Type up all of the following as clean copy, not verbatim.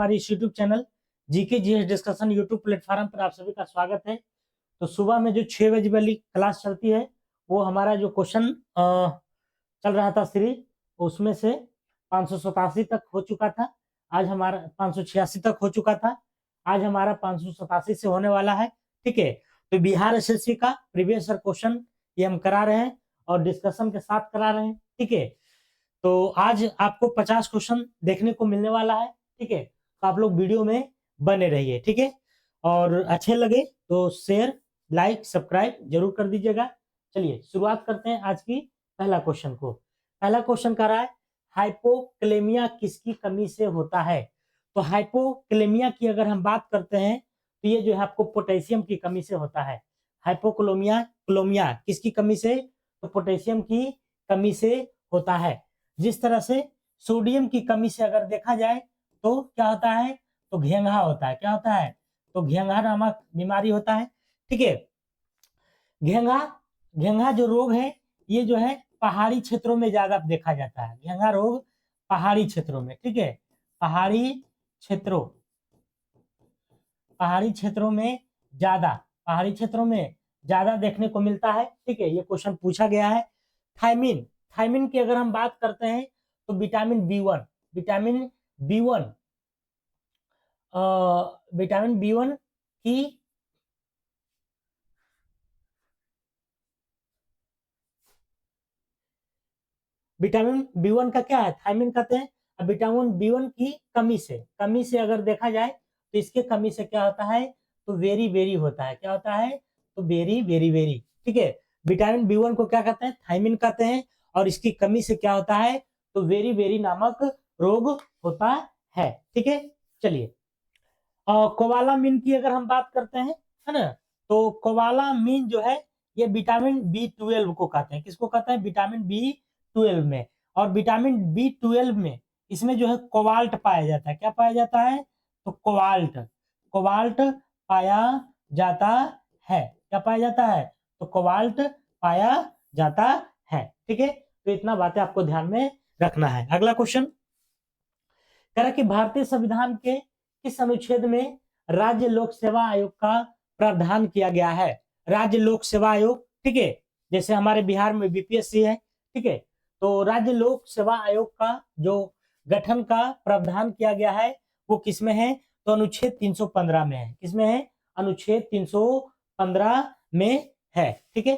हमारे इस YouTube channel GK GS discussion YouTube platform पर आप सभी का स्वागत है। तो सुबह में जो 6 बजे वाली क्लास चलती है वो हमारा जो क्वेश्चन चल रहा था सीरीज, उसमें से 587 तक हो चुका था। आज हमारा 586 तक हो चुका था। आज हमारा 587 से होने वाला है। ठीक है, तो बिहार एसएससी का प्रीवियस ईयर क्वेश्चन ये हम करा रहे हैं और डिस्कशन के साथ करा रहे हैं। ठीक है, तो आज आपको 50 क्वेश्चन देखने को मिलने वाला है। ठीक है, तो आप लोग वीडियो में बने रहिए। ठीक है, और अच्छे लगे तो शेयर लाइक सब्सक्राइब जरूर कर दीजिएगा। चलिए शुरुआत करते हैं आज की पहला क्वेश्चन को। पहला क्वेश्चन कर रहा है हाइपोक्लेमिया किसकी कमी से होता है। तो हाइपोक्लेमिया की अगर हम बात करते हैं तो ये जो है आपको पोटेशियम की कमी से होता है। हाइपोक्लोमिया किसकी कमी से, तो पोटेशियम की कमी से होता है। जिस तरह से सोडियम की कमी से अगर देखा जाए तो क्या होता है, तो घेंघा होता है। क्या होता है, तो घेंघा नामक बीमारी होता है। ठीक है, घेंघा जो रोग है ये जो है पहाड़ी क्षेत्रों में ज्यादा देखा जाता है। घेंघा रोग पहाड़ी क्षेत्रों में, ठीक है, पहाड़ी क्षेत्रों में ज्यादा देखने को मिलता है। ठीक है, ये क्वेश्चन पूछा गया है। थायमिन की अगर हम बात करते हैं तो विटामिन बी1 की विटामिन बी1 का क्या है, थायमिन कहते हैं। अब विटामिन बी1 की कमी से अगर देखा जाए तो इसके कमी से क्या होता है, तो वेरी वेरी होता है। क्या होता है, तो वेरी वेरी वेरी। ठीक है, विटामिन बी1 को क्या कहते हैं, थायमिन कहते हैं, और इसकी कमी से क्या होता है, तो वेरी वेरी नामक रोग होता है। ठीक है, चलिए कोबालामिन की अगर हम बात करते हैं, है ना, तो कोबालामिन जो है ये विटामिन बी12 को कहते हैं। किसको कहते हैं, विटामिन बी12 में। और विटामिन बी12 में इसमें जो है कोबाल्ट पाया जाता है। क्या पाया जाता है, तो कोबाल्ट पाया जाता है। क्या पाया जाता है, तो कोबाल्ट पाया जाता है। ठीक है, तो इतना बातें आपको ध्यान में रखना है। अगला क्वेश्चन कह रहा कि भारतीय संविधान के किस अनुच्छेद में राज्य लोक सेवा आयोग का प्रावधान किया गया है। राज्य लोक सेवा आयोग, ठीक है, जैसे हमारे बिहार में बीपीएससी है। ठीक है, तो राज्य लोक सेवा आयोग का जो गठन का प्रावधान किया गया है वो किसमें है, तो अनुच्छेद 315 में है। किसमें है, अनुच्छेद 315 में है। ठीक है,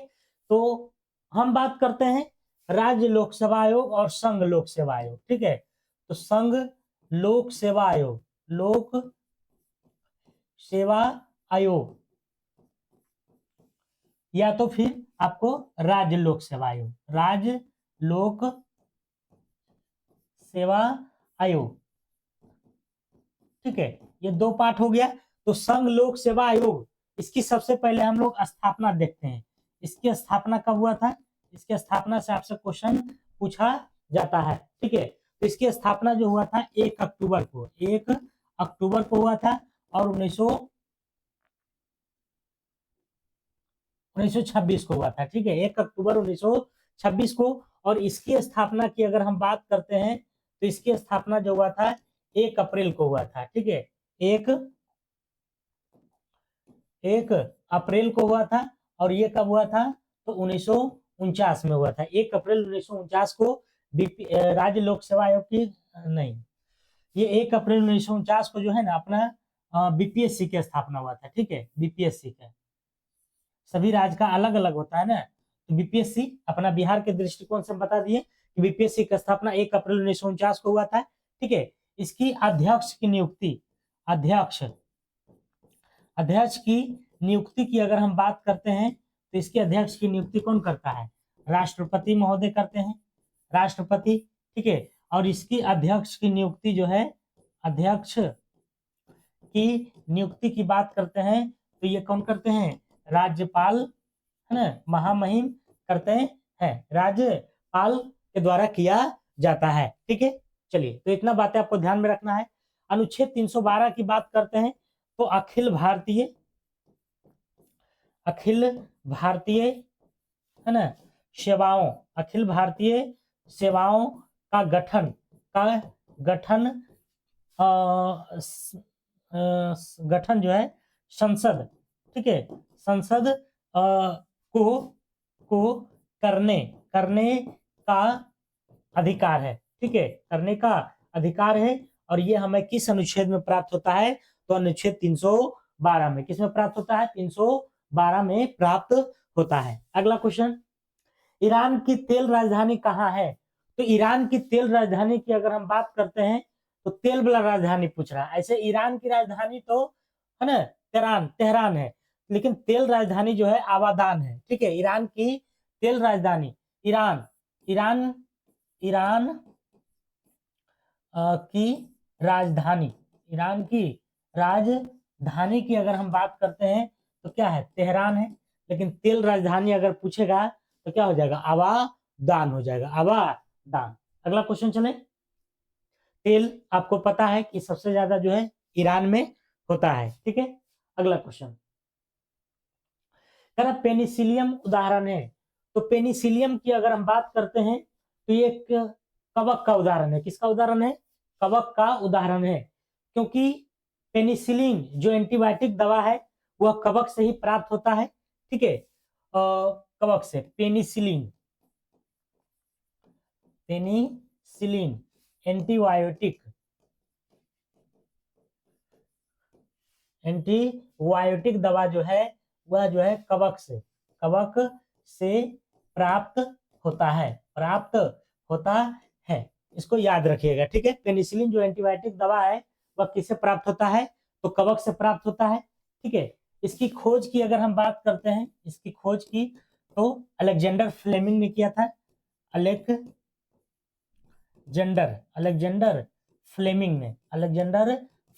तो हम बात करते हैं राज्य लोक सेवा आयोग और संघ लोक सेवा आयोग। ठीक है, तो संघ लोक सेवा आयोग या तो फिर आपको राज्य लोक सेवा आयोग। ठीक है, ये दो पार्ट हो गया। तो संघ लोक सेवा आयोग, इसकी सबसे पहले हम लोग स्थापना देखते हैं। इसकी स्थापना कब हुआ था, इसकी स्थापना से आपसे क्वेश्चन पूछा जाता है। ठीक है, तो इसकी स्थापना जो हुआ था 1 अक्टूबर को हुआ था, और 1926 को हुआ था। ठीक है, 1 अक्टूबर 1926 को। और इसकी स्थापना की अगर हम बात करते हैं तो इसकी स्थापना जो हुआ था 1 अप्रैल को हुआ था। ठीक है, 1 अप्रैल को हुआ था। और ये कब हुआ था, तो 1949 में हुआ था। 1 अप्रैल 1949 को राज्य लोक सेवा आयोग की नहीं, ये 1 अप्रैल 1949 को जो है ना अपना बीपीएससी की स्थापना हुआ था। ठीक है, बीपीएससी का सभी राज्य का अलग अलग होता है ना, तो बीपीएससी अपना बिहार के दृष्टिकोण से बता दिए कि बीपीएससी की स्थापना 1 अप्रैल 1949 को हुआ था। ठीक है, इसकी अध्यक्ष की नियुक्ति की अगर हम बात करते हैं तो इसके अध्यक्ष की नियुक्ति कौन करता है, राष्ट्रपति महोदय करते हैं, राष्ट्रपति। ठीक है, और इसकी अध्यक्ष की नियुक्ति जो है, अध्यक्ष की नियुक्ति की बात करते हैं तो ये कौन करते हैं, राज्यपाल, है ना, महामहिम करते हैं, राज्यपाल के द्वारा किया जाता है। ठीक है, चलिए तो इतना बातें आपको ध्यान में रखना है। अनुच्छेद 312 की बात करते हैं तो अखिल भारतीय है ना अखिल भारतीय सेवाओं का गठन गठन जो है संसद, ठीक है, संसद को करने करने का अधिकार है, ठीक है, करने का अधिकार है। और ये हमें किस अनुच्छेद में प्राप्त होता है? तो अनुच्छेद 312 में। किस में प्राप्त होता है? 312 में प्राप्त होता है। अगला क्वेश्चन, ईरान की तेल राजधानी कहाँ है? तो ईरान की तेल राजधानी की अगर हम बात करते हैं तो तेल वाला राजधानी पूछ रहा है। ऐसे ईरान की राजधानी तो है ना तेहरान है, लेकिन तेल राजधानी जो है आबादान है, ठीक है। ईरान की तेल राजधानी ईरान ईरान ईरान की राजधानी ईरान की राजधानी की अगर हम बात करते हैं तो क्या है? तेहरान है। लेकिन तेल राजधानी अगर पूछेगा तो क्या हो जाएगा? आबादान हो जाएगा, आबादान। अगला क्वेश्चन चले। तेल आपको पता है कि सबसे ज्यादा जो है ईरान में होता है, ठीक है। अगला क्वेश्चन, पेनिसिलियम उदाहरण है। तो पेनिसिलियम की अगर हम बात करते हैं तो ये एक कवक का उदाहरण है। किसका उदाहरण है? कवक का उदाहरण है, क्योंकि पेनिसिलिन जो एंटीबायोटिक दवा है वह कवक से ही प्राप्त होता है, ठीक है। कवक से पेनिसिलिन एंटीबायोटिक दवा जो है वह जो है कवक से प्राप्त होता है। इसको याद रखिएगा, ठीक है। पेनिसिलिन जो एंटीबायोटिक दवा है वह किससे प्राप्त होता है? तो कवक से प्राप्त होता है, ठीक है। इसकी खोज की अगर हम बात करते हैं, इसकी खोज की तो अलेक्जेंडर फ्लेमिंग ने किया था। अलेक्जेंडर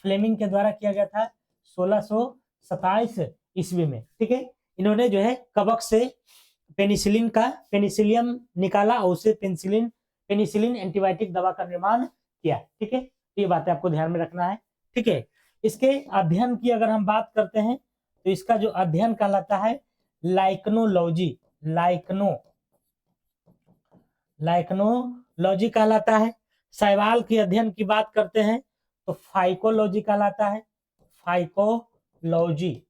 फ्लेमिंग के द्वारा किया गया था 1627 ईस्वी में, ठीक है। इन्होंने जो है कवक से पेनिसिलियम निकाला और उसे पेनिसिलिन एंटीबायोटिक दवा का निर्माण किया, ठीक है। ये बातें आपको ध्यान में रखना है, ठीक है। इसके अध्ययन की अगर हम बात करते हैं तो इसका जो अध्ययन कहलाता है लाइकनोलॉजी कहलाता है। शैवाल के अध्ययन की बात करते हैं तो फाइकोलॉजी कहलाता है। फाइकोलॉजी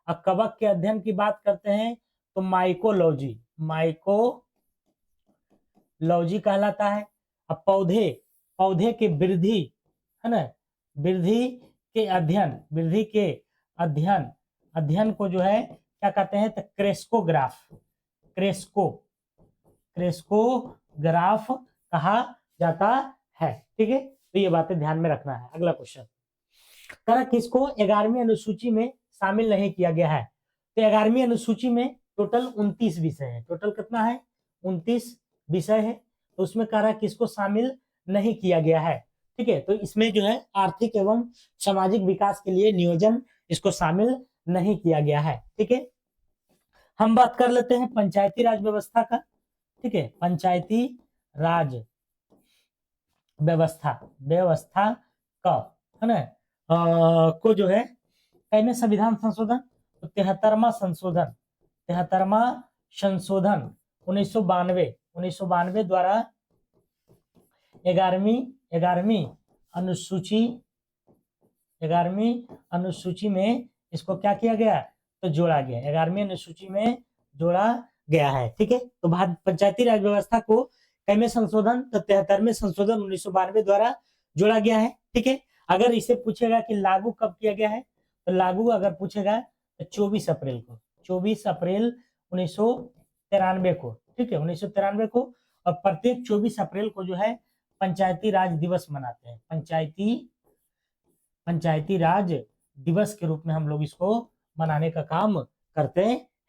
और कवक के अध्ययन की बात करते हैं तो माइकोलॉजी कहलाता है। अब पौधे के वृद्धि है ना, वृद्धि के अध्ययन को जो है क्या कहते हैं? तो क्रेस्कोग्राफ कहा जाता है, ठीक है। तो ये बातें ध्यान में रखना है। अगला क्वेश्चन, किसको 11वीं अनुसूची में शामिल नहीं किया गया है? तो 11वीं अनुसूची में टोटल 29 विषय है। टोटल कितना है? 29 विषय है। तो उसमें कह रहा है किसको शामिल नहीं किया गया है, ठीक है। तो इसमें जो है आर्थिक एवं सामाजिक विकास के लिए नियोजन इसको शामिल नहीं किया गया है, ठीक है। हम बात कर लेते हैं पंचायती राज व्यवस्था का, ठीक है। पंचायती राज व्यवस्था का है ना को जो है में संविधान संशोधन, तो 73वां संशोधन 1992 द्वारा 11वीं अनुसूची में इसको क्या किया गया? तो जोड़ा गया। 11वीं अनुसूची में जोड़ा गया है, ठीक है। तो पंचायती राज व्यवस्था को कैमे संशोधन? तो 73वें संशोधन 1992 द्वारा जोड़ा गया है, ठीक है। अगर इसे पूछेगा कि लागू कब किया गया है, तो लागू अगर पूछेगा तो 24 अप्रैल 1993 को, ठीक है, 1993 को। और प्रत्येक 24 अप्रैल को जो है पंचायती राज दिवस मनाते हैं। पंचायती राज दिवस के रूप में हम लोग इसको मनाने का काम करते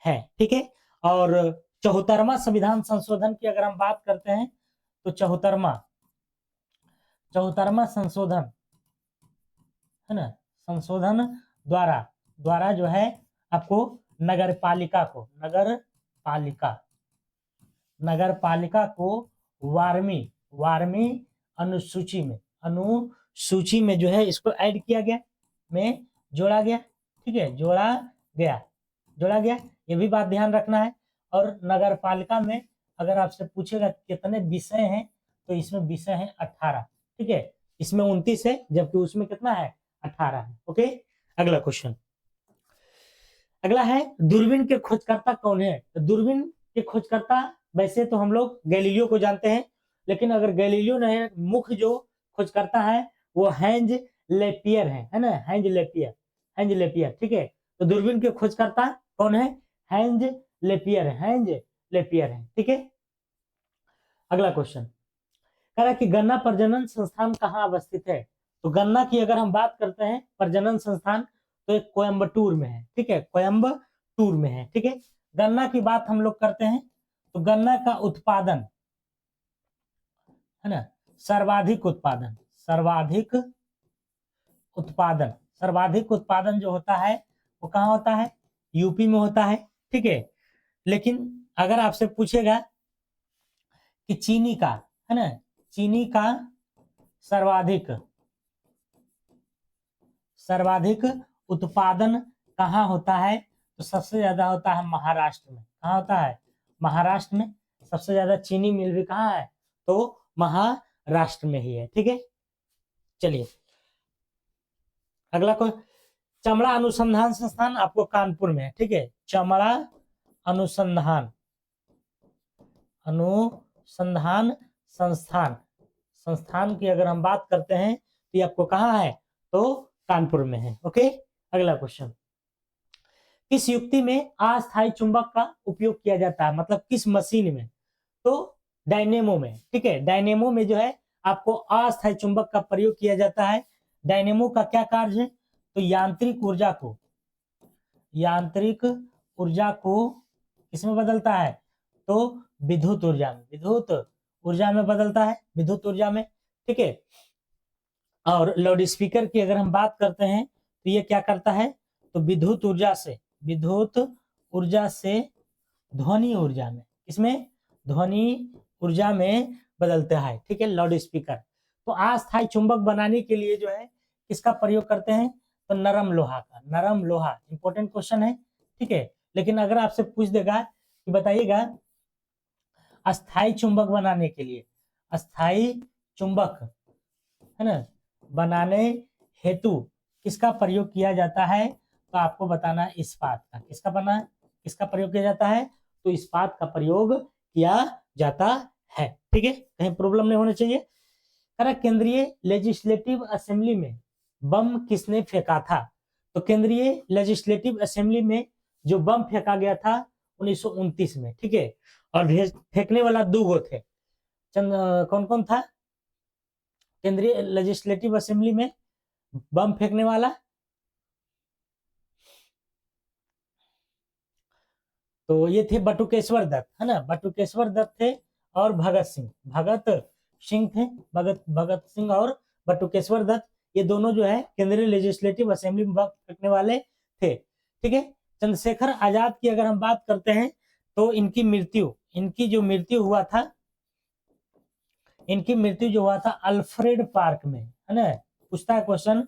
हैं, ठीक है। और 74वां संविधान संशोधन की अगर हम बात करते हैं तो 74वां संशोधन है ना, संशोधन द्वारा जो है आपको नगरपालिका को 12वीं अनुसूची में जो है इसको ऐड किया गया, में जोड़ा गया, ठीक है, जोड़ा गया। ये भी बात ध्यान रखना है। और नगरपालिका में अगर आपसे पूछेगा कितने विषय हैं तो इसमें विषय हैं 18, ठीक है। इसमें 29 है, जबकि उसमें कितना है, 18 है। ओके, अगला क्वेश्चन। अगला है दूरबीन के खोजकर्ता कौन है? तो दूरबीन के खोजकर्ता वैसे तो हम लोग गैलीलियो को जानते हैं, लेकिन अगर गैलीलियो नहीं, मुख्य जो खोजकर्ता है वो हैंज लेपियर है ना, हैंज लेपियर, हैंज लेपियर। ठीक है, तो दूरबीन के खोजकर्ता कौन है? हैंज लेपियर है, हैंज लेपियर है। ठीक है, अगला क्वेश्चन कह रहा है कि गन्ना प्रजनन संस्थान कहाँ अवस्थित है? तो गन्ना की अगर हम बात करते हैं प्रजनन संस्थान, तो एक कोयम्बटूर में है। ठीक है, कोयम्बटूर में है। ठीक है, गन्ना की बात हम लोग करते हैं तो गन्ना का उत्पादन है ना, सर्वाधिक उत्पादन, सर्वाधिक उत्पादन, सर्वाधिक उत्पादन जो होता है वो कहाँ होता है? यूपी में होता है। ठीक है, लेकिन अगर आपसे पूछेगा कि चीनी का, है ना, चीनी का सर्वाधिक सर्वाधिक उत्पादन कहाँ होता है? तो सबसे ज्यादा होता है महाराष्ट्र में। कहाँ होता है? महाराष्ट्र में। सबसे ज्यादा चीनी मिल भी कहाँ है? तो महाराष्ट्र में ही है। ठीक है, चलिए अगला चमड़ा अनुसंधान संस्थान आपको कानपुर में है। ठीक है, चमड़ा अनुसंधान अनुसंधान संस्थान संस्थान की अगर हम बात करते हैं तो ये आपको कहाँ है? तो कानपुर में है। ओके, अगला क्वेश्चन। किस युक्ति में अस्थायी चुंबक का उपयोग किया जाता है? मतलब किस मशीन में? तो डायनेमो में। ठीक है, डायनेमो में जो है आपको अस्थायी चुंबक का प्रयोग किया जाता है। डायनेमो का क्या कार्य है? तो यांत्रिक ऊर्जा को किसमें बदलता है? तो विद्युत ऊर्जा में बदलता है, विद्युत ऊर्जा में। ठीक है, और लाउड स्पीकर की अगर हम बात करते हैं तो ये क्या करता है? तो विद्युत ऊर्जा से ध्वनि ऊर्जा में, इसमें ध्वनि ऊर्जा में बदलता है। ठीक है, लाउड स्पीकर। तो अस्थायी चुंबक बनाने के लिए जो है किसका प्रयोग करते हैं? तो नरम लोहा का, नरम लोहा। इंपॉर्टेंट क्वेश्चन है। ठीक है, लेकिन अगर आपसे पूछ देगा कि बताइएगा अस्थायी चुंबक बनाने के लिए, अस्थायी चुंबक है ना बनाने हेतु किसका प्रयोग किया जाता है? तो आपको बताना है इस्पात का। किसका प्रयोग किया जाता है? तो इस्पात का प्रयोग किया जाता है। ठीक है, कहीं प्रॉब्लम नहीं होनी चाहिए। केंद्रीय लेजिस्लेटिव असेंबली में बम किसने फेंका था? तो केंद्रीय लेजिस्लेटिव असेंबली में जो बम फेंका गया था 1929 में। ठीक है, और फेंकने वाला 2 गो थे। कौन कौन था केंद्रीय लेजिस्लेटिव असेंबली में बम फेंकने वाला? तो ये थे बटुकेश्वर दत्त, है ना, बटुकेश्वर दत्त थे, और भगत सिंह थे। भगत सिंह और बटुकेश्वर दत्त, ये दोनों जो है केंद्रीय लेजिस्लेटिव असेंबली में बम फेंकने वाले थे। ठीक है, चंद्रशेखर आजाद की अगर हम बात करते हैं तो इनकी जो मृत्यु हुआ था अल्फ्रेड पार्क में, है ना। पूछता है क्वेश्चन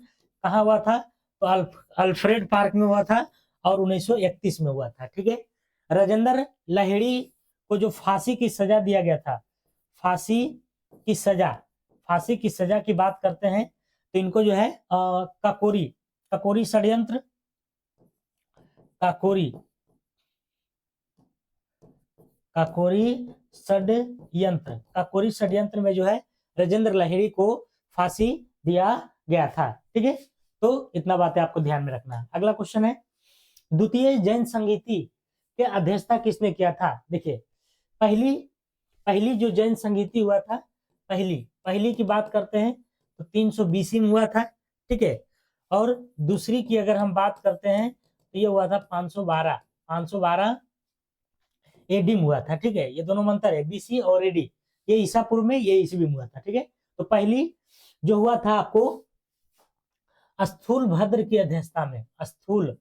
कहाँ हुआ था? तो अल्फ्रेड पार्क में हुआ था और 1931 में हुआ था। ठीक है, राजेंद्र लाहिड़ी को जो फांसी की सजा दिया गया था, फांसी की सजा की बात करते हैं तो इनको जो है काकोरी षड्यंत्र में जो है राजेंद्र लाहिड़ी को फांसी दिया गया था। ठीक है, तो इतना बातें आपको ध्यान में रखना है। अगला क्वेश्चन है द्वितीय जैन संगीति के अध्यक्षता किसने किया था? देखिए, पहली जो जैन संगीति हुआ था, पहली की बात करते हैं तो 320 में हुआ था। ठीक है, और दूसरी की अगर हम बात करते हैं तो ये हुआ था 512 एडी में हुआ था। ठीक है, ये दोनों में अंतर है, बीसी और एडी। ये ईसा पूर्व में, ये ईसवी में हुआ था। ठीक है, तो पहली जो हुआ था आपको स्थूल भद्र की अध्यक्षता में, स्थूल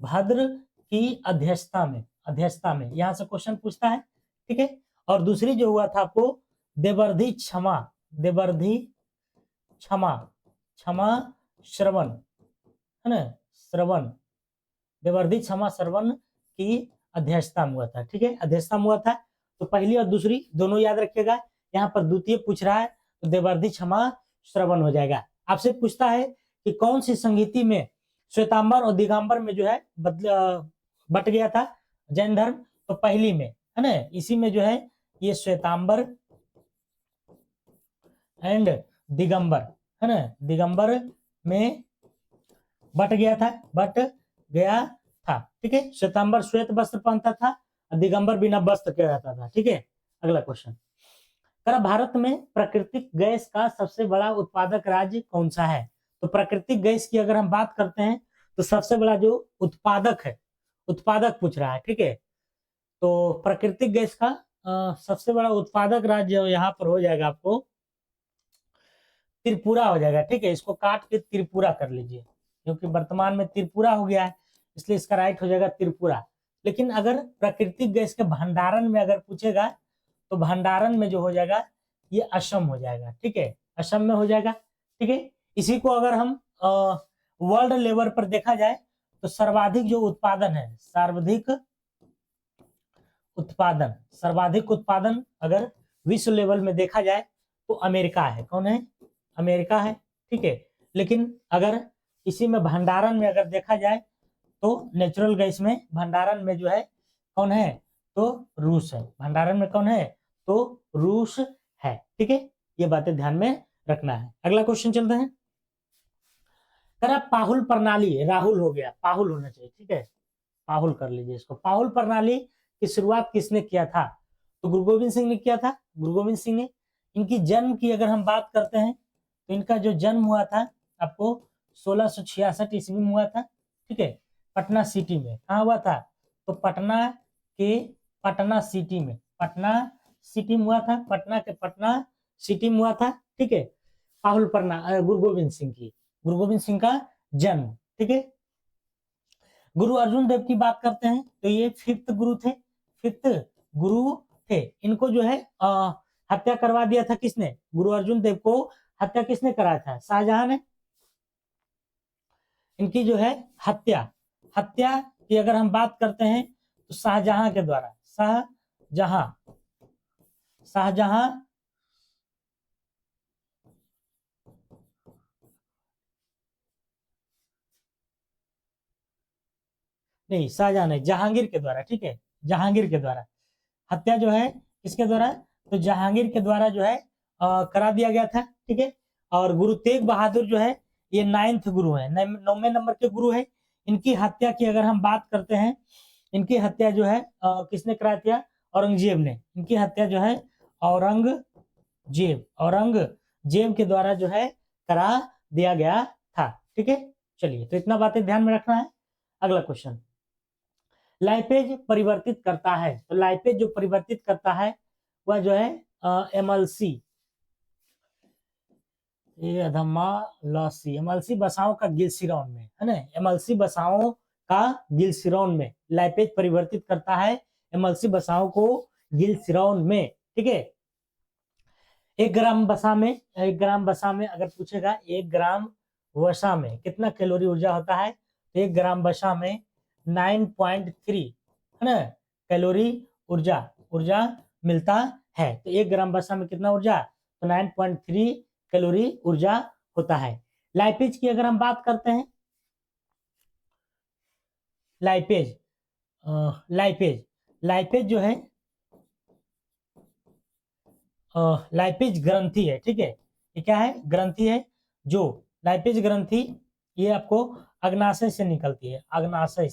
भद्र की अध्यक्षता में यहां से क्वेश्चन पूछता है। ठीक है, और दूसरी जो हुआ था आपको देवर्धि क्षमा श्रवण, है ना, देवर्धि क्षमा श्रवण की अध्यक्षता में हुआ था। ठीक है, अध्यक्षता में हुआ था। तो पहली और दूसरी दोनों याद रखिएगा। यहाँ पर द्वितीय पूछ रहा है तो देवर्धि क्षमा श्रवण हो जाएगा। आपसे पूछता है कि कौन सी संगीति में श्वेतांबर और दिगंबर में जो है बट गया था जैन धर्म, तो पहली में, है ना, इसी में जो है ये श्वेतांबर एंड दिगंबर, है ना, दिगंबर में बट गया था, ठीक है। श्वेतांबर श्वेत वस्त्र पहनता था और दिगंबर बिना वस्त्र के रहता था, ठीक है। अगला क्वेश्चन, भारत में प्राकृतिक गैस का सबसे बड़ा उत्पादक राज्य कौन सा है? तो प्राकृतिक गैस की अगर हम बात करते हैं तो सबसे बड़ा जो उत्पादक है, उत्पादक पूछ रहा है, ठीक है। तो प्राकृतिक गैस का सबसे बड़ा उत्पादक राज्य यहाँ पर हो जाएगा आपको त्रिपुरा हो जाएगा, ठीक है। इसको काट के त्रिपुरा कर लीजिए, क्योंकि वर्तमान में त्रिपुरा हो गया है, इसलिए इसका राइट हो जाएगा त्रिपुरा। लेकिन अगर प्राकृतिक गैस के भंडारण में अगर पूछेगा तो भंडारण में जो हो जाएगा ये असम हो जाएगा, ठीक है, असम में हो जाएगा, ठीक है। इसी को अगर हम वर्ल्ड लेवल पर देखा जाए तो सर्वाधिक जो उत्पादन है, सर्वाधिक उत्पादन अगर विश्व लेवल में देखा जाए तो अमेरिका है। कौन है? अमेरिका है, ठीक है। लेकिन अगर इसी में भंडारण में अगर देखा जाए तो नेचुरल गैस में भंडारण में जो है कौन है? तो रूस है। भंडारण में कौन है? तो रूस है, ठीक है। ये बातें ध्यान में रखना है। अगला क्वेश्चन चलते हैं। पाहुल प्रणाली, राहुल हो गया, पाहुल होना चाहिए, ठीक है, पाहुल कर लीजिए इसको। पाहुल प्रणाली की शुरुआत किसने किया था? तो गुरु गोविंद सिंह ने किया था, गुरु गोविंद सिंह ने। इनकी जन्म की अगर हम बात करते हैं तो इनका जो जन्म हुआ था आपको 1666 ईस्वी में हुआ था, ठीक है, पटना सिटी में। कहाँ हुआ था? तो पटना के पटना सिटी में, पटना सिटी में हुआ था, पटना के पटना सिटी में हुआ था, ठीक है। पाहुल प्रणाली गुरु गोविंद सिंह की, गुरु गोविंद सिंह का जन्म, ठीक है। गुरु अर्जुन देव की बात करते हैं तो ये फिफ्थ गुरु थे, फिफ्थ गुरु थे। इनको जो है हत्या करवा दिया था किसने? गुरु अर्जुन देव को हत्या किसने कराया था? शाहजहां ने। इनकी जो है हत्या की अगर हम बात करते हैं तो शाहजहां के द्वारा, शाहजहां नहीं, शाहजहां नहीं, जहांगीर के द्वारा, ठीक है, जहांगीर के द्वारा हत्या जो है किसके द्वारा? तो जहांगीर के द्वारा जो है करा दिया गया था, ठीक है। और गुरु तेग बहादुर जो है ये 9th गुरु है, 9वें नंबर के गुरु है। इनकी हत्या की अगर हम बात करते हैं, इनकी हत्या जो है किसने करा दिया? औरंगजेब ने। इनकी हत्या जो है औरंगजेब के द्वारा जो है करा दिया गया था, ठीक है। चलिए, तो इतना बातें ध्यान में रखना है। अगला क्वेश्चन, लाइपेज परिवर्तित करता है, तो लाइपेज जो परिवर्तित करता है वह जो है एमएलसी, ये अधमालसी, एमएलसी बसाओं का गिलसिरौन में, है ना, एमएलसी बसाओं का गिलसिरौन में लाइपेज परिवर्तित करता है, एमएलसी बसाओं को गिलसिरौन में, ठीक है। 1 ग्राम वसा में अगर पूछेगा 1 ग्राम वसा में कितना कैलोरी ऊर्जा होता है, तो 1 ग्राम वसा में 9.3, है ना, कैलोरी ऊर्जा मिलता है। तो 1 ग्राम वसा में कितना ऊर्जा? तो 9.3 कैलोरी ऊर्जा होता है। लाइपेज की अगर हम बात करते हैं, लाइपेज जो है लाइपेज ग्रंथि है, ठीक है। ये क्या है? ग्रंथि है। जो लाइपेज ग्रंथि ये आपको अग्नाशय से निकलती है, अग्नाशय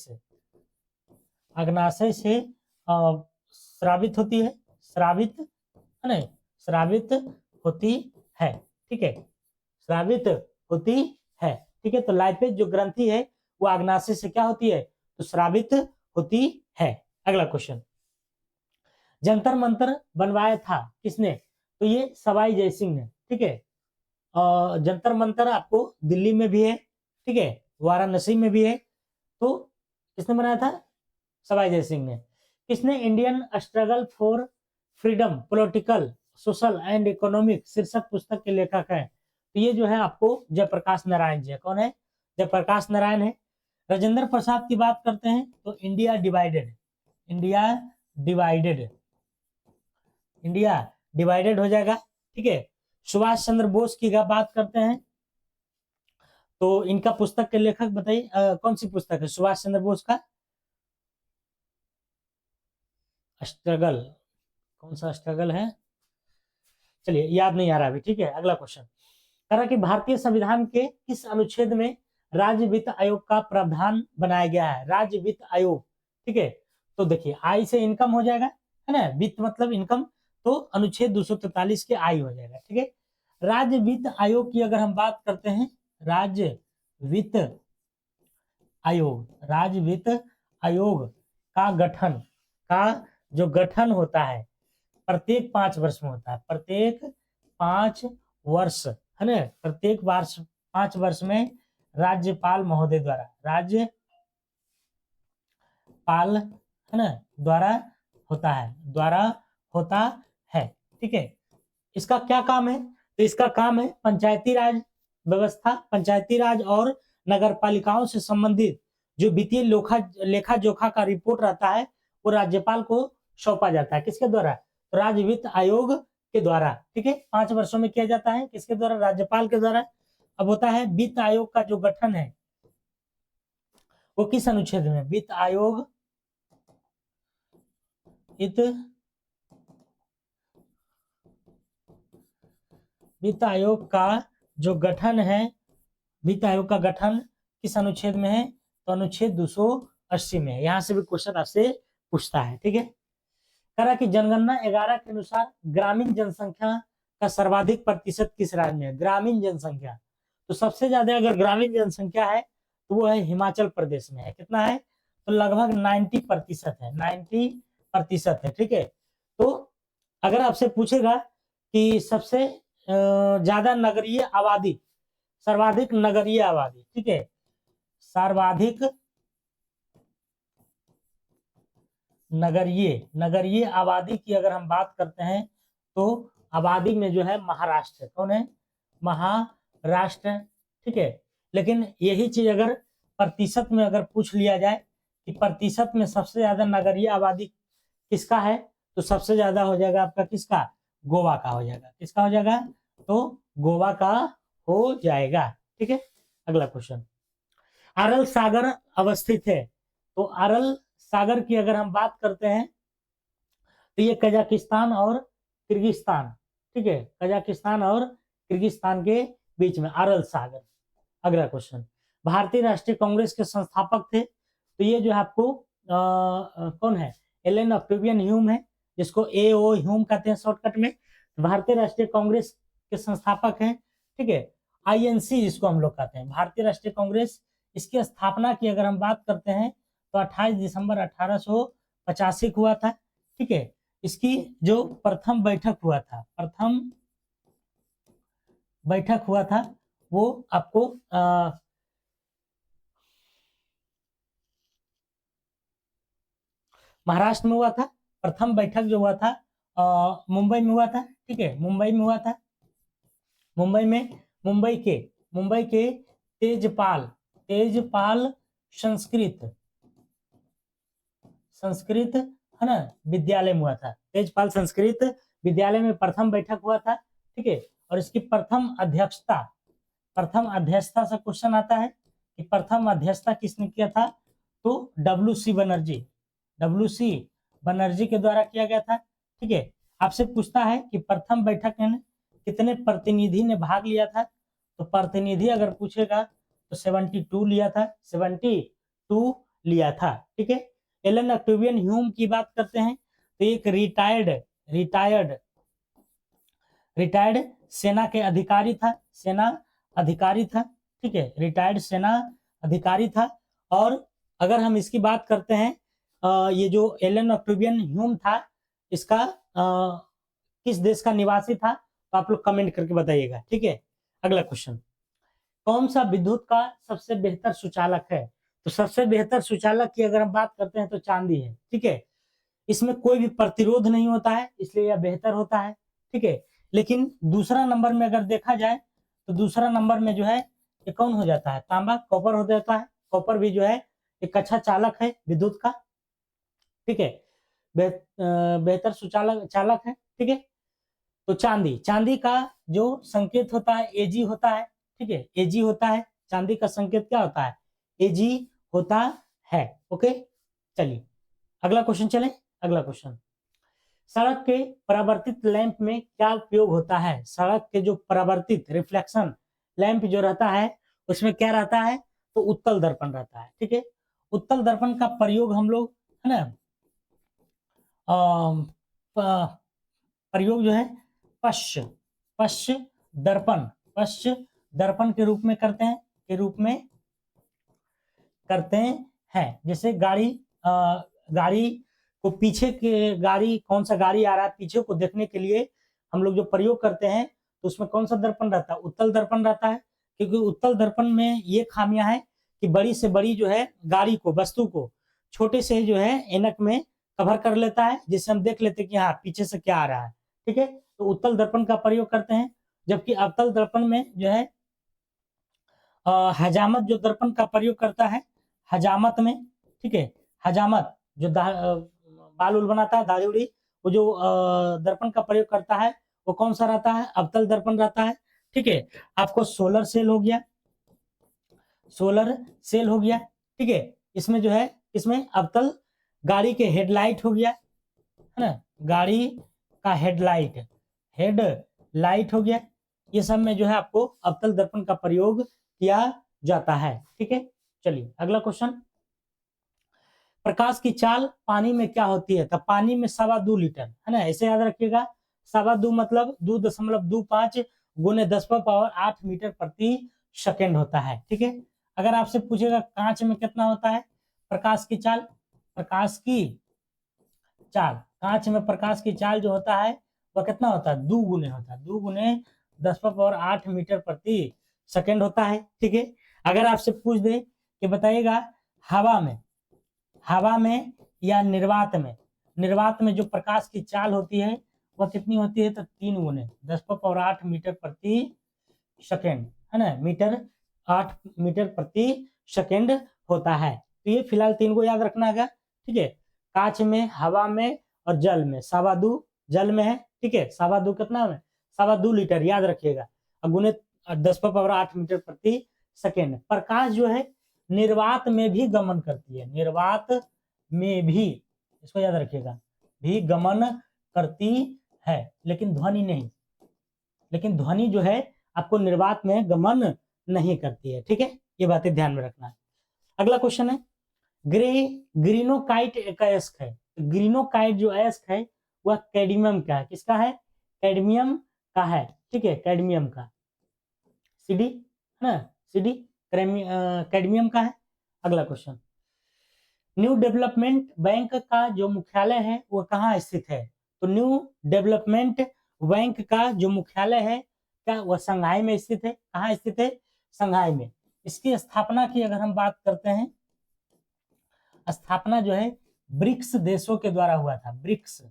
से स्रावित होती है, स्रावित होती है, ठीक है, स्रावित होती है, ठीक है। तो लाइपेज जो ग्रंथि है वो अग्नाशय से क्या होती है? तो स्रावित होती है। अगला क्वेश्चन, जंतर मंतर बनवाया था किसने? तो ये सवाई जयसिंह ने, ठीक है। जंतर मंतर आपको दिल्ली में भी है, ठीक है, वाराणसी में भी है। तो किसने बनाया था? सवाई जयसिंह ने। किसने Indian struggle for freedom, political, social and economic शीर्षक पुस्तक के लेखक है? तो ये जो है आपको जयप्रकाश नारायण जी है। कौन है? जयप्रकाश नारायण है। राजेंद्र प्रसाद की बात करते हैं तो इंडिया डिवाइडेड हो जाएगा, ठीक है। सुभाष चंद्र बोस की अगर बात करते हैं तो इनका पुस्तक के लेखक बताइए, कौन सी पुस्तक है सुभाष चंद्र बोस का? स्ट्रगल, कौन सा स्ट्रगल है? चलिए याद नहीं आ रहा अभी, ठीक है। अगला क्वेश्चन कह रहा कि भारतीय संविधान के किस अनुच्छेद में राज्य वित्त आयोग का प्रावधान बनाया गया है? राज्य वित्त आयोग, ठीक है। तो देखिए आय से इनकम हो जाएगा, है ना, वित्त मतलब इनकम, तो अनुच्छेद 243 के आय हो जाएगा, ठीक है। राज्य वित्त आयोग की अगर हम बात करते हैं, राज्य वित्त आयोग, राज्य वित्त आयोग का गठन, का जो गठन होता है प्रत्येक 5 वर्ष में होता है, प्रत्येक 5 वर्ष, है ना, प्रत्येक वर्ष 5 वर्ष में राज्यपाल महोदय द्वारा, राज्यपाल, है ना, द्वारा होता है, द्वारा होता है, ठीक है। इसका क्या काम है? तो इसका काम है पंचायती राज व्यवस्था, पंचायती राज और नगर पालिकाओं से संबंधित जो वित्तीय लेखा जोखा का रिपोर्ट रहता है वो राज्यपाल को सौंपा जाता है। किसके द्वारा? तो राज्य वित्त आयोग के द्वारा, ठीक है। 5 वर्षों में किया जाता है, किसके द्वारा? राज्यपाल के द्वारा। अब होता है वित्त आयोग का जो गठन है वो किस अनुच्छेद में? वित्त आयोग, वित्त आयोग का जो गठन है, वित्त आयोग का गठन किस अनुच्छेद में है? तो अनुच्छेद 280 में है। यहां से भी क्वेश्चन आपसे पूछता है, ठीक है। कह रहा कि जनगणना 11 के अनुसार ग्रामीण जनसंख्या का सर्वाधिक प्रतिशत किस राज्य में है? ग्रामीण जनसंख्या, तो सबसे ज्यादा अगर ग्रामीण जनसंख्या है तो वो है हिमाचल प्रदेश में है। कितना है? तो लगभग 90% है, 90% है, ठीक है। तो अगर आपसे पूछेगा कि सबसे ज्यादा नगरीय आबादी, सर्वाधिक नगरीय आबादी, ठीक है, सर्वाधिक नगरीय आबादी की अगर हम बात करते हैं तो आबादी में जो है महाराष्ट्र, कौन है? महाराष्ट्र, ठीक है। लेकिन यही चीज अगर प्रतिशत में अगर पूछ लिया जाए कि प्रतिशत में सबसे ज्यादा नगरीय आबादी किसका है, तो सबसे ज्यादा हो जाएगा आपका किसका? गोवा का हो जाएगा। किसका हो जाएगा? तो गोवा का हो जाएगा, ठीक है। अगला क्वेश्चन, अरल सागर अवस्थित है, तो अरल सागर की अगर हम बात करते हैं तो ये कजाकिस्तान और किर्गिस्तान, ठीक है, कजाकिस्तान और किर्गिस्तान के बीच में अरल सागर। अगला क्वेश्चन, भारतीय राष्ट्रीय कांग्रेस के संस्थापक थे, तो ये जो है आपको कौन है? एलन ऑक्टेवियन ह्यूम है, जिसको AO ह्यूम कहते हैं शॉर्टकट में। भारतीय राष्ट्रीय कांग्रेस के संस्थापक हैं, ठीक है। INC जिसको हम लोग कहते हैं भारतीय राष्ट्रीय कांग्रेस, इसकी स्थापना की अगर हम बात करते हैं तो 28 दिसंबर 1885 को हुआ था, ठीक है। इसकी जो प्रथम बैठक हुआ था, प्रथम बैठक हुआ था वो आपको महाराष्ट्र में हुआ था। प्रथम बैठक जो हुआ था मुंबई में हुआ था, ठीक है, मुंबई में हुआ था। मुंबई में मुंबई के तेजपाल संस्कृत है ना विद्यालय में हुआ था। तेजपाल संस्कृत विद्यालय में प्रथम बैठक हुआ था, ठीक है। और इसकी प्रथम अध्यक्षता से क्वेश्चन आता है कि प्रथम अध्यक्षता किसने किया था? तो WC बनर्जी के द्वारा किया गया था, ठीक है। आपसे पूछता है कि प्रथम बैठक में कितने प्रतिनिधि ने भाग लिया था? तो प्रतिनिधि अगर पूछेगा तो 72 लिया था, 72 लिया था, ठीक है। एलन ऑक्टेवियन ह्यूम की बात करते हैं तो एक रिटायर्ड सेना के अधिकारी था, ठीक है, रिटायर्ड सेना अधिकारी था। और अगर हम इसकी बात करते हैं ये जो एलन ऑक्टेवियन ह्यूम था, इसका किस देश का निवासी था? तो आप लोग कमेंट करके बताइएगा, ठीक है। अगला क्वेश्चन, कौन सा विद्युत का सबसे बेहतर सुचालक है? तो सबसे बेहतर सुचालक की अगर हम बात करते हैं तो चांदी है, ठीक है। इसमें कोई भी प्रतिरोध नहीं होता है, इसलिए यह बेहतर होता है, ठीक है। लेकिन दूसरा नंबर में अगर देखा जाए तो दूसरा नंबर में जो है ये कौन हो जाता है? तांबा, कॉपर हो जाता है। कॉपर भी जो है एक अच्छा चालक है विद्युत का, ठीक है, बेहतर सुचालक चालक है, ठीक है। तो चांदी, चांदी का जो संकेत होता है एजी होता है, ठीक है, एजी होता है। चांदी का संकेत क्या होता है? एजी होता है। ओके, चलिए अगला क्वेश्चन चले। अगला क्वेश्चन, सड़क के परावर्तित लैंप में क्या उपयोग होता है? सड़क के जो परावर्तित रिफ्लेक्शन लैंप जो रहता है उसमें क्या रहता है? तो उत्तल दर्पण रहता है, ठीक है। उत्तल दर्पण का प्रयोग हम लोग, है ना, प्रयोग जो है पश्च पश्च दर्पण, पश्च दर्पण के रूप में करते हैं, के रूप में करते हैं। जैसे गाड़ी को पीछे के, गाड़ी कौन सा गाड़ी आ रहा है पीछे को देखने के लिए हम लोग जो प्रयोग करते हैं, तो उसमें कौन सा दर्पण रहता है? उत्तल दर्पण रहता है। क्योंकि उत्तल दर्पण में ये खामियां है कि बड़ी से बड़ी जो है गाड़ी को, वस्तु को छोटे से जो है ऐनक में कवर कर लेता है, जिससे हम देख लेते हैं कि हाँ पीछे से क्या आ रहा है, ठीक है। तो उत्तल दर्पण का प्रयोग करते हैं। जबकि अवतल दर्पण में जो है हजामत जो दर्पण का प्रयोग करता है, हजामत में, ठीक है, हजामत जो बाल उल बनाता है, दाढ़ी उड़ी, वो जो दर्पण का प्रयोग करता है वो कौन सा रहता है? अवतल दर्पण रहता है, ठीक है। आपको सोलर सेल हो गया, सोलर सेल हो गया, ठीक है। इसमें जो है, इसमें अवतल गाड़ी के हेडलाइट हो गया, है ना, गाड़ी का हेडलाइट, हेडलाइट हो गया। ये सब में जो है आपको अवतल दर्पण का प्रयोग किया जाता है, ठीक है। चलिए अगला क्वेश्चन, प्रकाश की चाल पानी में क्या होती है? तो पानी में 2.25 लीटर, है ना, ऐसे याद रखिएगा। 2.25 मतलब 2.25 गुने 10⁻8 मीटर प्रति सेकेंड होता है, ठीक है। अगर आपसे पूछेगा कांच में कितना होता है प्रकाश की चाल, प्रकाश की चाल, कांच में प्रकाश की चाल जो होता है वह कितना होता है? 2 गुने होता है, 2 गुने 10⁻8 मीटर प्रति सेकेंड होता है, ठीक है। अगर आपसे पूछ दे कि बताइएगा हवा में या निर्वात में जो प्रकाश की चाल होती है वह कितनी होती है? तो 3 गुने 10⁻8 मीटर प्रति सेकेंड, है ना, 8 मीटर प्रति सेकेंड होता है। तो ये फिलहाल 3 को याद रखना है, ठीक है। कांच में, हवा में और जल में, 2.25 जल में है, ठीक है। 2.25 कितना है? 2.25 लीटर याद रखिएगा, और गुने 10⁻8 मीटर प्रति सेकेंड। प्रकाश जो है निर्वात में भी गमन करती है, निर्वात में भी, इसको याद रखिएगा, भी गमन करती है, लेकिन ध्वनि नहीं, लेकिन ध्वनि जो है आपको निर्वात में गमन नहीं करती है, ठीक है। ये बातें ध्यान में रखना है। अगला क्वेश्चन है, ग्रीनोकाइट एक अयस्क है। ग्रीनोकाइट जो अयस्क है वह कैडमियम का है। किसका है? कैडमियम का है, ठीक है, कैडमियम का, सीडी, है ना, सीडी कैडमियम का है। अगला क्वेश्चन, न्यू डेवलपमेंट बैंक का जो मुख्यालय है वो कहाँ स्थित है? तो न्यू डेवलपमेंट बैंक का जो मुख्यालय है क्या वह संघाई में स्थित है? कहाँ स्थित है? संघाई में। इसकी स्थापना की अगर हम बात करते हैं, स्थापना जो है ब्रिक्स देशों के द्वारा हुआ था, ब्रिक्स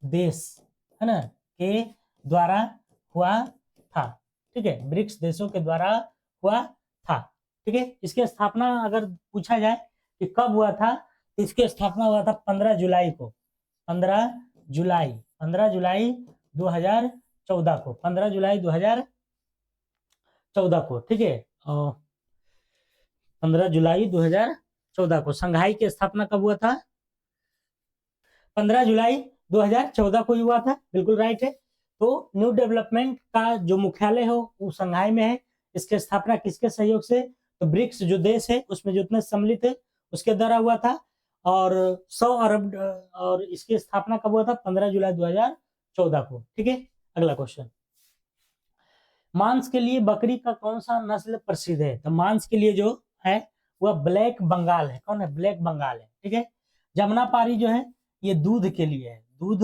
देश, है ना, के द्वारा हुआ था, ठीक है, ब्रिक्स देशों के द्वारा हुआ था, ठीक है। इसकी स्थापना अगर पूछा जाए कि कब हुआ था, तो इसकी स्थापना हुआ था 15 जुलाई को, 15 जुलाई 2014 को, 15 जुलाई 2014 को, ठीक है। 15 जुलाई 2014 को संघाई की स्थापना कब हुआ था? 15 जुलाई 2014 को हुआ था, बिल्कुल राइट है। तो न्यू डेवलपमेंट का जो मुख्यालय हो वो संघाई में है। इसकी स्थापना किसके सहयोग से? तो ब्रिक्स जो देश है उसमें जितने सम्मिलित है उसके द्वारा हुआ था, और 100 अरब, और इसकी स्थापना कब हुआ था? 15 जुलाई 2014 को, ठीक है। अगला क्वेश्चन, मांस के लिए बकरी का कौन सा नस्ल प्रसिद्ध है? तो मांस के लिए जो है वह ब्लैक बंगाल है। कौन है? ब्लैक बंगाल है, ठीक है। जमुनापारी जो है ये दूध के लिए है, दूध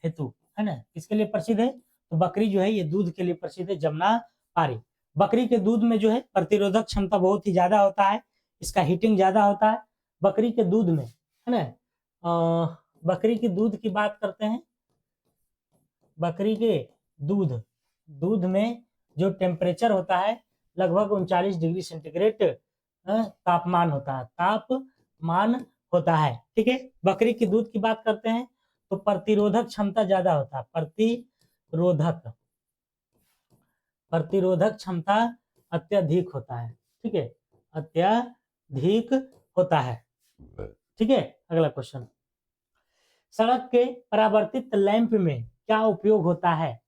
हेतु, है ना, किसके लिए प्रसिद्ध है? तो बकरी जो है ये दूध के लिए प्रसिद्ध है, जमुनापारी। बकरी के दूध में जो है प्रतिरोधक क्षमता बहुत ही ज्यादा होता है, इसका हीटिंग ज्यादा होता है बकरी के दूध में, है ना। बकरी के दूध की बात करते हैं, बकरी के दूध में जो टेम्परेचर होता है लगभग 39 डिग्री सेंटीग्रेड तापमान होता है, ठीक है। बकरी के दूध की बात करते हैं तो प्रतिरोधक क्षमता ज्यादा होता है, प्रतिरोधक क्षमता अत्यधिक होता है, ठीक है, अत्यधिक होता है, ठीक है। अगला क्वेश्चन, सड़क के परावर्तित लैंप में क्या उपयोग होता है?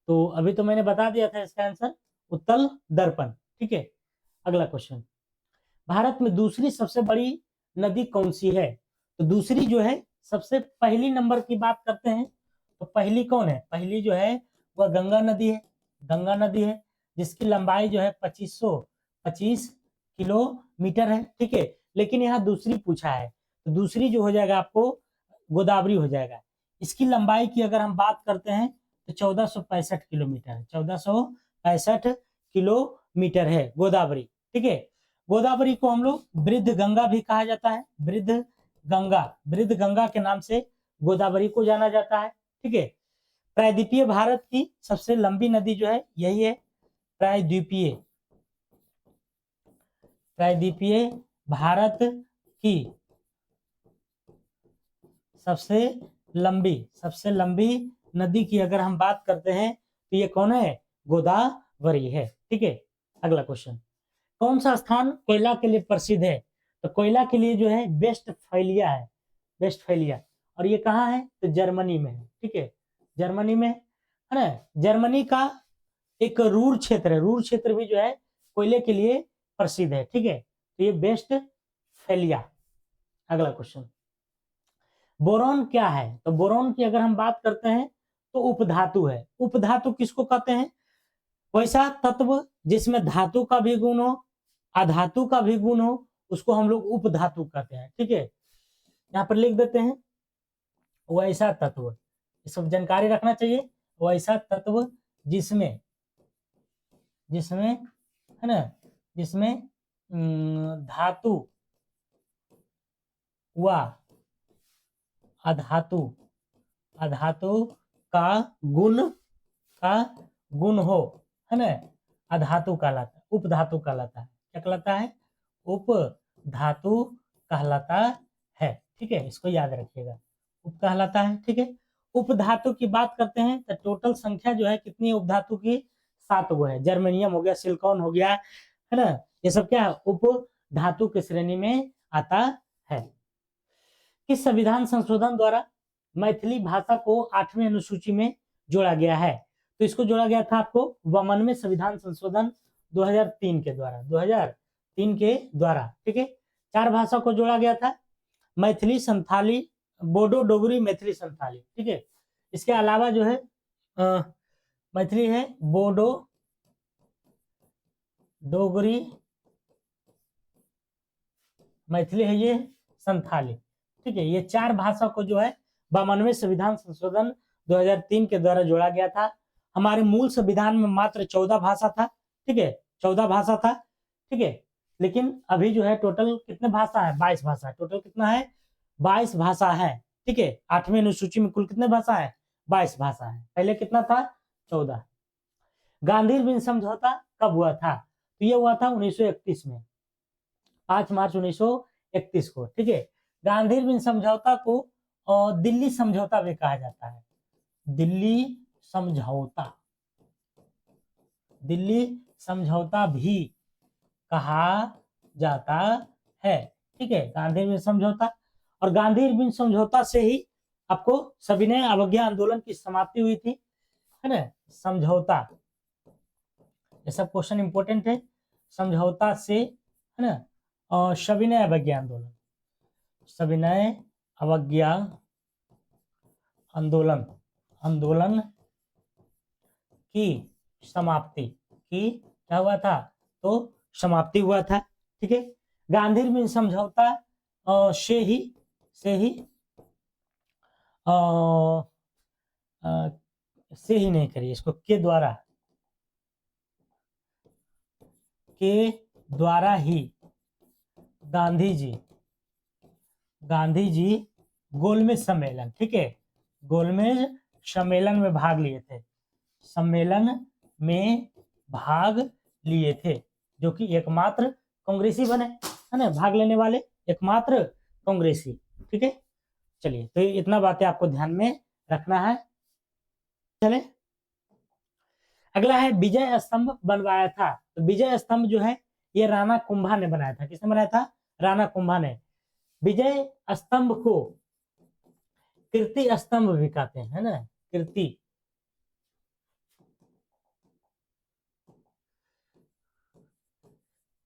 तो अभी तो मैंने बता दिया था इसका आंसर, उत्तल दर्पण, ठीक है। अगला क्वेश्चन, भारत में दूसरी सबसे बड़ी नदी कौन सी है? तो दूसरी जो है, सबसे पहली नंबर की बात करते हैं तो पहली कौन है? पहली जो है वह गंगा नदी है, गंगा नदी है, जिसकी लंबाई जो है 2525 किलोमीटर है, ठीक है। लेकिन यहाँ दूसरी पूछा है, तो दूसरी जो हो जाएगा आपको गोदावरी हो जाएगा। इसकी लंबाई की अगर हम बात करते हैं तो 1465 किलोमीटर है, 1465 किलोमीटर है गोदावरी, ठीक है। गोदावरी को हम लोग वृद्ध गंगा भी कहा जाता है, वृद्ध गंगा के नाम से गोदावरी को जाना जाता है, ठीक है। प्रायद्वीपीय भारत की सबसे लंबी नदी जो है यही है, प्रायद्वीपीय भारत की सबसे लंबी नदी की अगर हम बात करते हैं तो ये कौन है? गोदावरी है, ठीक है। अगला क्वेश्चन, कौन सा स्थान कोयला के लिए प्रसिद्ध है? तो कोयला के लिए जो है वेस्टफैलिया है, वेस्टफैलिया, और ये कहाँ है? तो जर्मनी में है, ठीक है, जर्मनी में है ना। जर्मनी का एक रूर क्षेत्र है, रूर क्षेत्र भी जो है कोयले के लिए प्रसिद्ध है, ठीक है, तो ये वेस्टफैलिया। अगला क्वेश्चन, बोरॉन क्या है? तो बोरॉन की अगर हम बात करते हैं तो उपधातु है। उपधातु किसको कहते हैं? वैसा तत्व जिसमें धातु का भी गुण हो, अधातु का भी गुण हो, उसको हम लोग उपधातु कहते हैं, ठीक है। यहाँ पर लिख देते हैं, वैसा तत्व, ये सब जानकारी रखना चाहिए। वैसा तत्व जिसमें है ना, जिसमें धातु व अधातु का गुण हो, है ना, अधातु कहलाता है, उपधातु कहलाता है। क्या कहलाता है? उपधातु कहलाता है, ठीक है, इसको याद रखिएगा, उप कहलाता है, ठीक है। उपधातु की बात करते हैं तो टोटल संख्या जो है कितनी है उपधातु की? 7 गो है। जर्मेनियम हो गया, सिलिकॉन हो गया, है ना, ये सब क्या है? उपधातु की श्रेणी में आता है। किस संविधान संशोधन द्वारा मैथिली भाषा को 8वीं अनुसूची में जोड़ा गया है? तो इसको जोड़ा गया था आपको 52वें संविधान संशोधन 2003 के द्वारा, ठीक है। 4 भाषा को जोड़ा गया था, मैथिली, संथाली, बोडो, डोगरी, मैथिली, संथाली, ठीक है। इसके अलावा जो है मैथिली है, बोडो, डोगरी, मैथिली है, ये संथाली, ठीक है। ये 4 भाषा को जो है 52वें संविधान संशोधन 2003 के द्वारा जोड़ा गया था। हमारे मूल संविधान में मात्र 14 भाषा था, ठीक है, 14 भाषा था, ठीक है। लेकिन अभी जो है टोटल कितने भाषा है? 22 भाषा। टोटल कितना है? 22 भाषा है, ठीक है। 8वीं अनुसूची में कुल कितने भाषा है? 22 भाषा है। पहले कितना था? 14। गांधी बिन समझौता कब हुआ था? तो ये हुआ था 1931 में, 5 मार्च 1931 को, ठीक है। गांधी बिन समझौता को दिल्ली समझौता भी कहा जाता है, दिल्ली समझौता भी कहा जाता है, ठीक है, गांधी बिन समझौता। और गांधी बिन समझौता से ही आपको सविनय अवज्ञा आंदोलन की समाप्ति हुई थी, है ना, समझौता, ये सब क्वेश्चन इंपोर्टेंट है। समझौता से, है ना, और सविनय अवज्ञा आंदोलन की समाप्ति की क्या हुआ था? तो समाप्ति हुआ था, ठीक है। गांधी बिन समझौता से ही नहीं करिए इसको, के द्वारा ही गांधी जी गोलमेज सम्मेलन, ठीक है, गोलमेज सम्मेलन में भाग लिए थे, जो कि एकमात्र कांग्रेसी बने, है ना, भाग लेने वाले एकमात्र कांग्रेसी, ठीक है। चलिए, तो इतना बातें आपको ध्यान में रखना है। चले, अगला है विजय स्तंभ बनवाया था। तो विजय स्तंभ जो है ये राणा कुंभा ने बनाया था। किसने बनाया था? राणा कुंभा ने। विजय स्तंभ को कीर्ति स्तंभ भी कहते हैं, है ना, कीर्ति,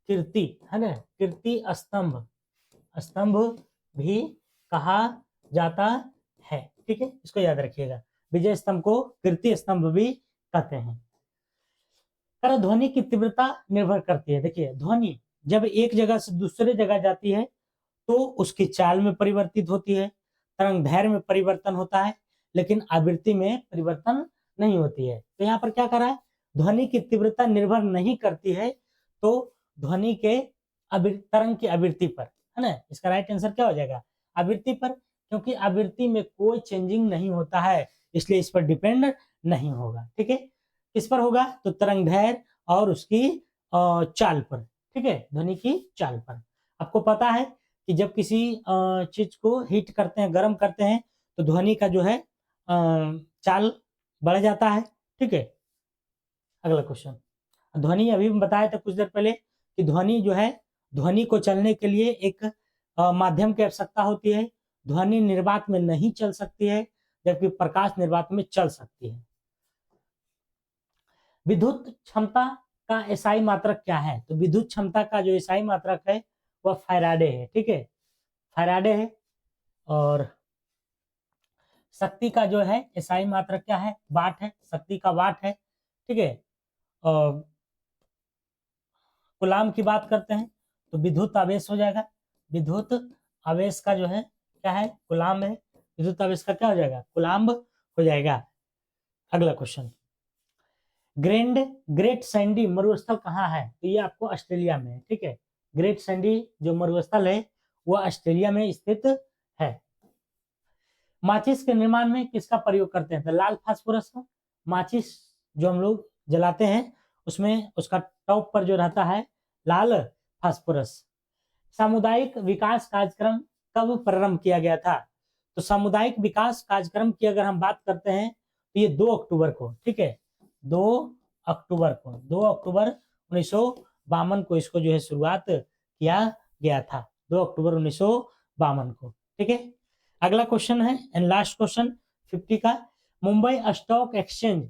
कीर्ति, है ना, कीर्ति स्तंभ, स्तंभ भी कहा जाता है। ठीक है, इसको याद रखिएगा, विजय स्तंभ को कीर्ति स्तंभ भी कहते हैं। कर ध्वनि की तीव्रता निर्भर करती है। देखिए, ध्वनि जब एक जगह से दूसरे जगह जाती है तो उसकी चाल में परिवर्तित होती है, तरंग दैर्घ्य में परिवर्तन होता है, लेकिन आवृत्ति में परिवर्तन नहीं होती है। तो यहाँ पर क्या करा है, ध्वनि की तीव्रता निर्भर नहीं करती है, तो ध्वनि के तरंग की आवृत्ति पर, है ना, इसका राइट आंसर क्या हो जाएगा? आवृत्ति पर, क्योंकि आवृत्ति में कोई चेंजिंग नहीं होता है, इसलिए इस पर डिपेंड नहीं होगा। ठीक है, किस पर होगा? तो तरंग दैर्घ्य और उसकी चाल पर। ठीक है, ध्वनि की चाल पर। आपको पता है कि जब किसी चीज को हीट करते हैं, गर्म करते हैं, तो ध्वनि का जो है चाल बढ़ जाता है। ठीक है, अगला क्वेश्चन, ध्वनि अभी बताया था कुछ देर पहले कि ध्वनि जो है, ध्वनि को चलने के लिए एक माध्यम की आवश्यकता होती है। ध्वनि निर्वात में नहीं चल सकती है, जबकि प्रकाश निर्वात में चल सकती है। विद्युत क्षमता का एसआई मात्रक क्या है? तो विद्युत क्षमता का जो एसआई मात्रक है वह फैराडे है। ठीक है, फैराडे है। और शक्ति का जो है एसआई मात्रक क्या है? वाट है, शक्ति का वाट है। ठीक है, और कूलाम की बात करते हैं तो विद्युत आवेश हो जाएगा। विद्युत आवेश का जो है क्या है? कूलाम है। विद्युत आवेश का क्या हो जाएगा? कूलाम हो जाएगा। अगला क्वेश्चन, ग्रेट सैंडी मरुस्थल कहाँ है? तो ये आपको ऑस्ट्रेलिया में है। ठीक है, ग्रेट सैंडी जो मरुस्थल है वह ऑस्ट्रेलिया में स्थित है। माचिस के निर्माण में किसका प्रयोग करते हैं? तो लाल फास्फोरस का। माचिस जो हम लोग जलाते हैं उसमें उसका टॉप पर जो रहता है लाल फास्फोरस। सामुदायिक विकास कार्यक्रम कब प्रारंभ किया गया था? तो सामुदायिक विकास कार्यक्रम की अगर हम बात करते हैं तो ये 2 अक्टूबर को। ठीक है, 2 अक्टूबर को, 2 अक्टूबर 1952 को इसको जो है शुरुआत किया गया था, 2 अक्टूबर 1952 को। ठीक है, अगला क्वेश्चन है एंड लास्ट क्वेश्चन 50 का, Mumbai stock exchange,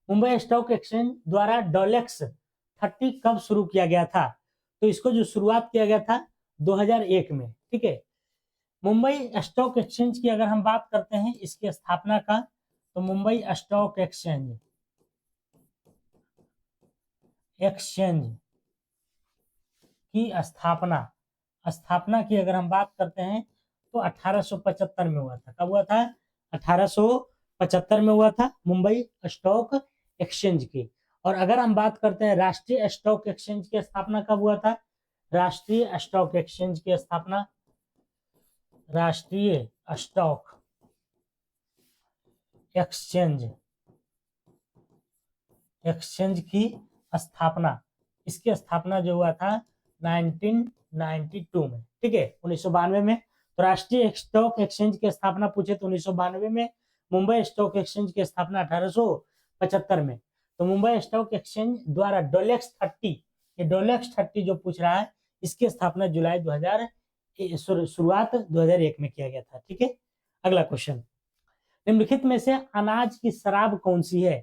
Mumbai stock exchange द्वारा डॉलेक्स 30 कब शुरू किया गया था? तो इसको जो शुरुआत किया गया था 2001 में। ठीक है, मुंबई स्टॉक एक्सचेंज की अगर हम बात करते हैं इसकी स्थापना का, तो मुंबई स्टॉक एक्सचेंज की स्थापना की अगर हम बात करते हैं तो 1875 में हुआ था। कब हुआ था? 1875 में हुआ था मुंबई स्टॉक एक्सचेंज की। और अगर हम बात करते हैं राष्ट्रीय स्टॉक एक्सचेंज की स्थापना कब हुआ था? राष्ट्रीय स्टॉक एक्सचेंज की स्थापना, राष्ट्रीय स्टॉक एक्सचेंज की स्थापना, इसकी स्थापना जो हुआ था 1992 में। ठीक है, 1992 में। तो राष्ट्रीय स्टॉक एक्सचेंज की स्थापना पूछे तो 1992 में, मुंबई स्टॉक एक्सचेंज की स्थापना 1875 में। तो मुंबई स्टॉक एक्सचेंज द्वारा डोलेक्स 30, ये डोलेक्स 30 जो पूछ रहा है, इसकी स्थापना जुलाई 2000 शुरुआत 2001 में किया गया था। ठीक है, अगला क्वेश्चन, निम्नलिखित में से अनाज की शराब कौन सी है?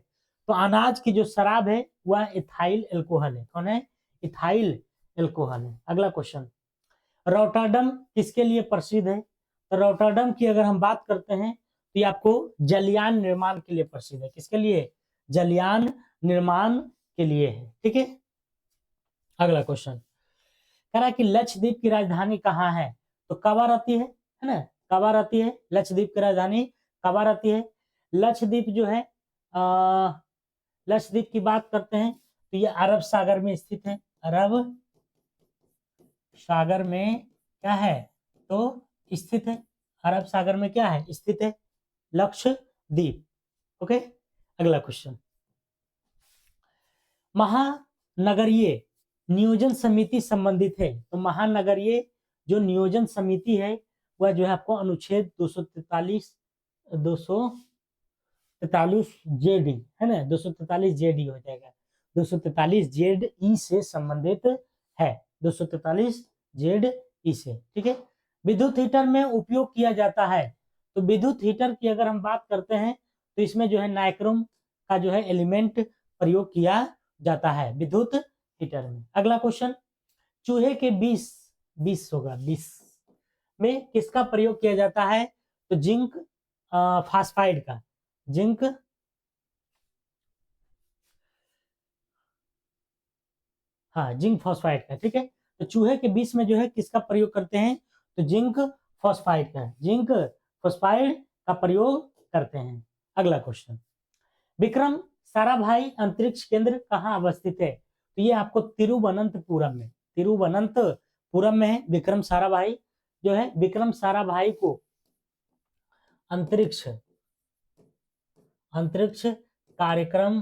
तो अनाज की जो शराब है वह इथाइल एल्कोहल है। कौन है? इथाइल एल्कोहल है। अगला क्वेश्चन, रोटरडम किसके लिए प्रसिद्ध है? तो रोटरडम की अगर हम बात करते हैं तो ये आपको जलयान निर्माण के लिए प्रसिद्ध है। किसके लिए? जलयान निर्माण के लिए है। ठीक है, अगला क्वेश्चन कह रहा है कि लक्षद्वीप की राजधानी कहाँ है? तो काबा रहती है ना, काबा रहती है। लक्षद्वीप की राजधानी काबा रहती है। लक्षद्वीप जो है लक्षद्वीप की बात करते हैं तो ये अरब सागर में स्थित है। अरब सागर में क्या है? तो स्थित है। अरब सागर में क्या है? स्थित है लक्षद्वीप। ओके, अगला क्वेश्चन, महानगरीय नियोजन समिति संबंधित है, तो महानगरीय जो नियोजन समिति है वह जो है आपको अनुच्छेद 243 जेडी है ना, 243 जेडी हो जाएगा, 243 जेड ई से संबंधित है, 243 जेड ई से, ठीक है। विद्युत हीटर में उपयोग किया जाता है, तो विद्युत हीटर की अगर हम बात करते हैं तो इसमें जो है नाइक्रोम का जो है एलिमेंट प्रयोग किया जाता है विद्युत हीटर में। अगला क्वेश्चन, चूहे के विष होगा, विष में किसका प्रयोग किया जाता है, तो जिंक फास्फाइड का, जिंक हाँ जिंक फॉस्फाइड का, ठीक है। तो चूहे के विष में जो है किसका प्रयोग करते हैं, तो जिंक फॉस्फाइड का, जिंक फॉस्फाइड का प्रयोग करते हैं। अगला क्वेश्चन, विक्रम साराभाई अंतरिक्ष केंद्र कहाँ अवस्थित है, तो ये आपको तिरुवनंतपुरम में, तिरुवनंतपुरम में है विक्रम साराभाई जो है। विक्रम साराभाई को अंतरिक्ष कार्यक्रम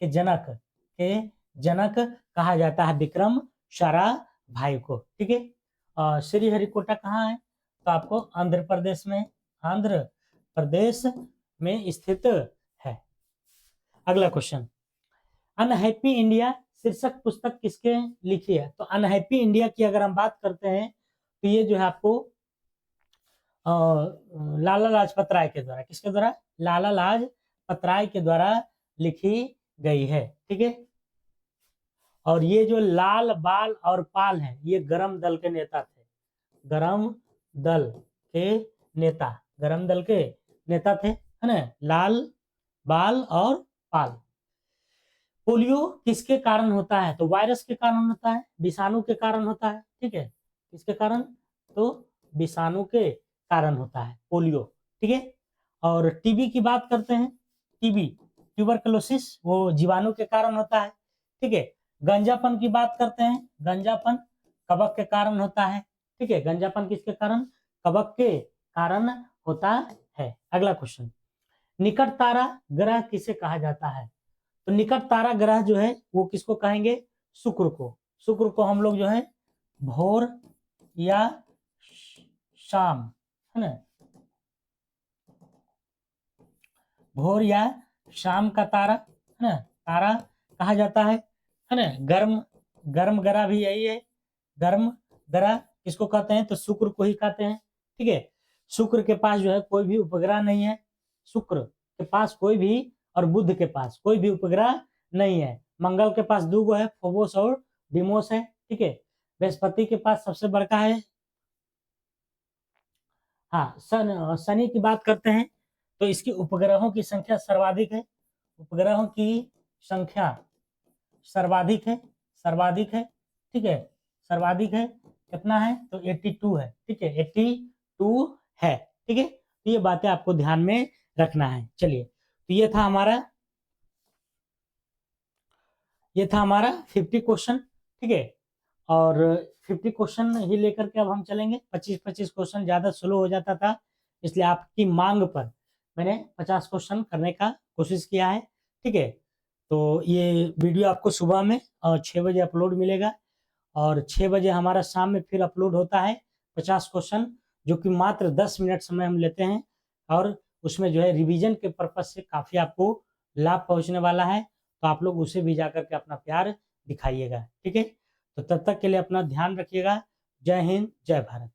के जनक कहा जाता है विक्रम साराभाई को, ठीक है। श्रीहरिकोटा कहाँ है, तो आपको आंध्र प्रदेश में स्थित है। अगला क्वेश्चन, अनहैप्पी इंडिया शीर्षक पुस्तक किसके लिखी है, तो अनहैप्पी इंडिया की अगर हम बात करते हैं तो ये जो है आपको लाला लाजपत राय के द्वारा, किसके द्वारा, लाला लाजपत राय के द्वारा लिखी गई है, ठीक है। और ये जो लाल बाल और पाल हैं ये गरम दल के नेता थे, गरम दल के नेता थे, है ना, लाल बाल और पाल। पोलियो किसके कारण होता है, तो वायरस के कारण होता है, विषाणु के कारण होता है, ठीक है। किसके कारण, तो विषाणु के कारण होता है पोलियो, ठीक है। और टीबी की बात करते हैं, टीबी ट्यूबरकुलोसिस वो जीवाणु के कारण होता है, ठीक है। गंजापन की बात करते हैं, गंजापन कवक के कारण होता है, ठीक है। गंजापन किसके कारण, कवक के कारण होता है। अगला क्वेश्चन, निकट तारा ग्रह किसे कहा जाता है, तो निकट तारा ग्रह जो है वो किसको कहेंगे, शुक्र को हम लोग जो है भोर या शाम, है ना, भोर या शाम का तारा, है ना, तारा कहा जाता है ना। गर्म ग्रह भी यही है, गर्म ग्रह किसको कहते हैं, तो शुक्र को ही कहते हैं, ठीक है। शुक्र के पास जो है कोई भी उपग्रह नहीं है, शुक्र के पास कोई भी, और बुध के पास कोई भी उपग्रह नहीं है। मंगल के पास 2 है, फोबोस और डिमोस है, ठीक है। बृहस्पति के पास सबसे बड़का है, हाँ शनि की बात करते हैं तो इसकी उपग्रहों की संख्या सर्वाधिक है, उपग्रहों की संख्या सर्वाधिक है, ठीक है, सर्वाधिक है, कितना है, तो 82 है, ठीक है, 82 है, ठीक है। तो ये बातें आपको ध्यान में रखना है। चलिए, तो ये था हमारा 50 क्वेश्चन, ठीक है। और 50 क्वेश्चन ही लेकर के अब हम चलेंगे, 25 क्वेश्चन ज्यादा स्लो हो जाता था, इसलिए आपकी मांग पर मैंने 50 क्वेश्चन करने का कोशिश किया है, ठीक है। तो ये वीडियो आपको सुबह में 6 बजे अपलोड मिलेगा, और 6 बजे हमारा शाम में फिर अपलोड होता है 50 क्वेश्चन, जो कि मात्र 10 मिनट समय हम लेते हैं, और उसमें जो है रिवीजन के पर्पज से काफ़ी आपको लाभ पहुंचने वाला है, तो आप लोग उसे भी जाकर के अपना प्यार दिखाइएगा, ठीक है। तो तब तक के लिए अपना ध्यान रखिएगा। जय हिंद, जय भारत।